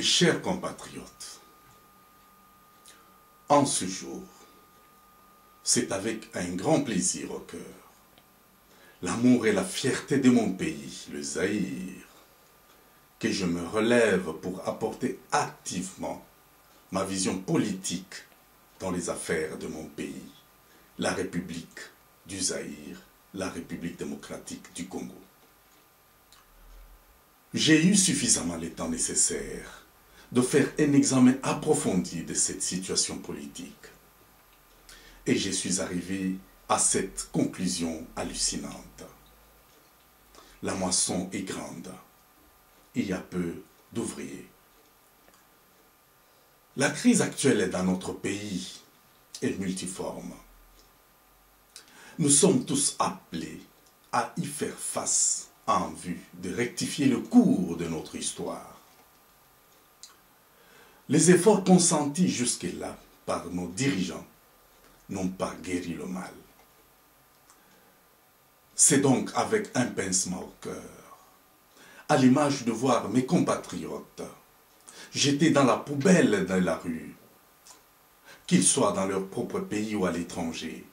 Mes chers compatriotes, en ce jour, c'est avec un grand plaisir au cœur, l'amour et la fierté de mon pays, le Zaïre, que je me relève pour apporter activement ma vision politique dans les affaires de mon pays, la République du Zaïre, la République démocratique du Congo. J'ai eu suffisamment le temps nécessaire de faire un examen approfondi de cette situation politique. Et je suis arrivé à cette conclusion hallucinante. La moisson est grande. Il y a peu d'ouvriers. La crise actuelle dans notre pays est multiforme. Nous sommes tous appelés à y faire face en vue de rectifier le cours de notre histoire. Les efforts consentis jusque-là par nos dirigeants n'ont pas guéri le mal. C'est donc avec un pincement au cœur, à l'image de voir mes compatriotes jetés dans la poubelle de la rue, qu'ils soient dans leur propre pays ou à l'étranger,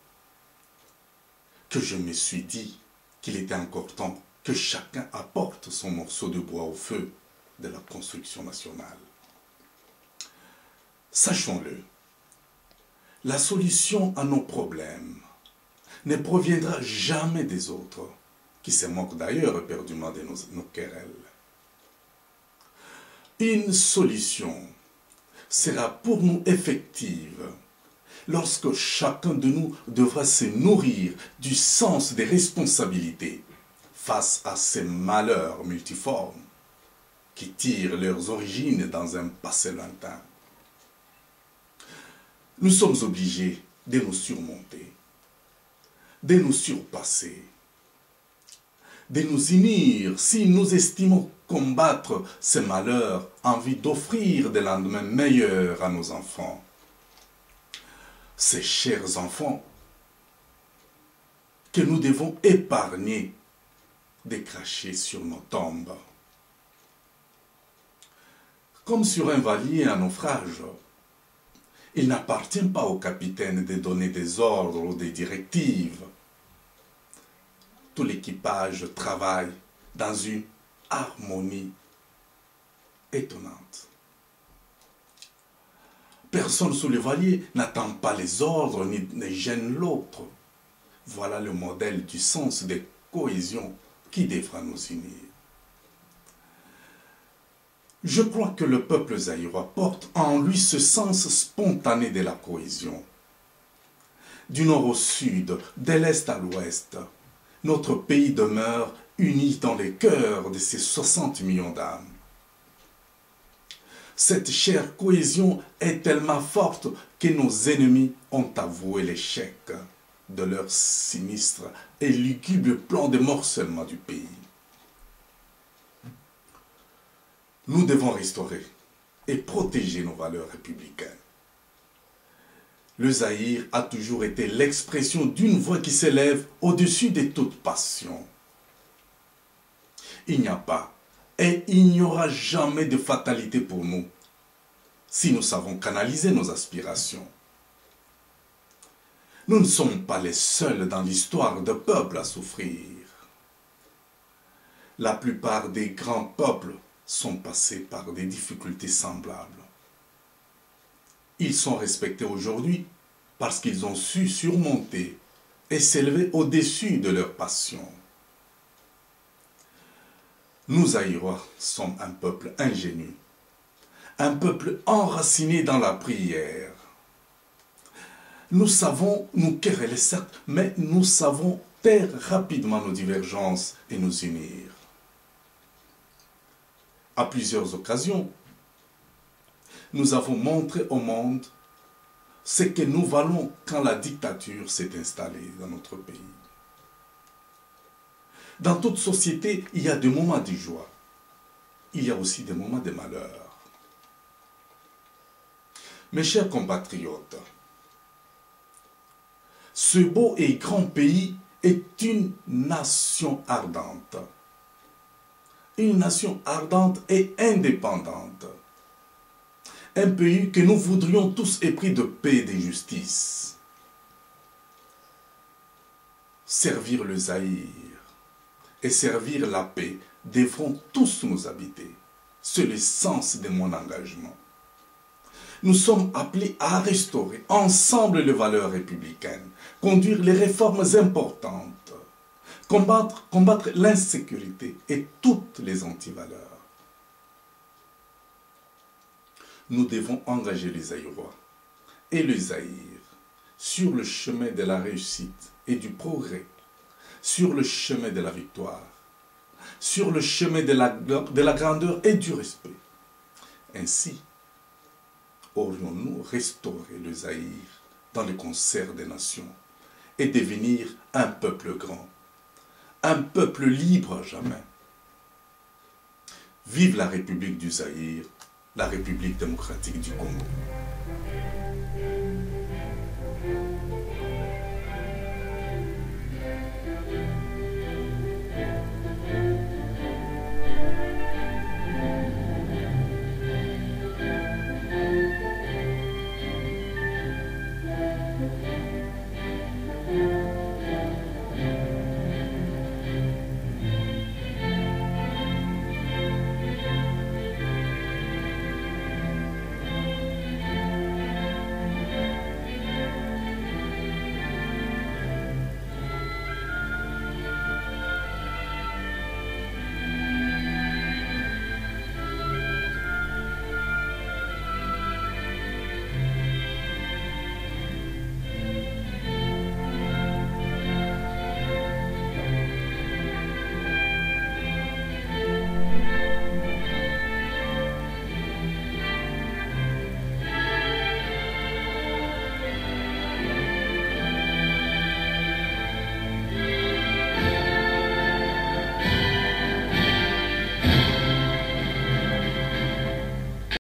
que je me suis dit qu'il était encore temps que chacun apporte son morceau de bois au feu de la construction nationale. Sachons-le, la solution à nos problèmes ne proviendra jamais des autres, qui se moquent d'ailleurs éperdument de nos querelles. Une solution sera pour nous effective lorsque chacun de nous devra se nourrir du sens des responsabilités face à ces malheurs multiformes qui tirent leurs origines dans un passé lointain. Nous sommes obligés de nous surmonter, de nous surpasser, de nous unir si nous estimons combattre ces malheurs en vue d'offrir des lendemains meilleurs à nos enfants. Ces chers enfants que nous devons épargner de cracher sur nos tombes. Comme sur un valier en naufrage, il n'appartient pas au capitaine de donner des ordres ou des directives. Tout l'équipage travaille dans une harmonie étonnante. Personne sous le valier n'attend pas les ordres ni ne gêne l'autre. Voilà le modèle du sens de cohésion qui devra nous unir. Je crois que le peuple zaïrois porte en lui ce sens spontané de la cohésion. Du nord au sud, de l'est à l'ouest, notre pays demeure uni dans les cœurs de ses 60 millions d'âmes. Cette chère cohésion est tellement forte que nos ennemis ont avoué l'échec de leur sinistre et lugubre plan de morcellement du pays. Nous devons restaurer et protéger nos valeurs républicaines. Le Zaïre a toujours été l'expression d'une voix qui s'élève au-dessus de toute passion. Il n'y a pas et il n'y aura jamais de fatalité pour nous si nous savons canaliser nos aspirations. Nous ne sommes pas les seuls dans l'histoire de peuples à souffrir. La plupart des grands peuples sont passés par des difficultés semblables. Ils sont respectés aujourd'hui parce qu'ils ont su surmonter et s'élever au-dessus de leurs passions. Nous, Zaïrois, sommes un peuple ingénu, un peuple enraciné dans la prière. Nous savons nous quereller, certes, mais nous savons taire rapidement nos divergences et nous unir. À plusieurs occasions, nous avons montré au monde ce que nous valons quand la dictature s'est installée dans notre pays. Dans toute société, il y a des moments de joie. Il y a aussi des moments de malheur. Mes chers compatriotes, ce beau et grand pays est une nation ardente. Une nation ardente et indépendante un pays que nous voudrions tous épris de paix et de justice. Servir le Zaïre et servir la paix devront tous nous habiter. C'est le sens de mon engagement. Nous sommes appelés à restaurer ensemble les valeurs républicaines, conduire les réformes importantes, combattre l'insécurité et toutes les antivaleurs. Nous devons engager les Zaïrois et le Zaïre sur le chemin de la réussite et du progrès, sur le chemin de la victoire, sur le chemin de la grandeur et du respect. Ainsi, aurions-nous restauré le Zaïre dans le concert des nations et devenir un peuple grand, un peuple libre à jamais. Vive la République du Zaïre, la République démocratique du Congo.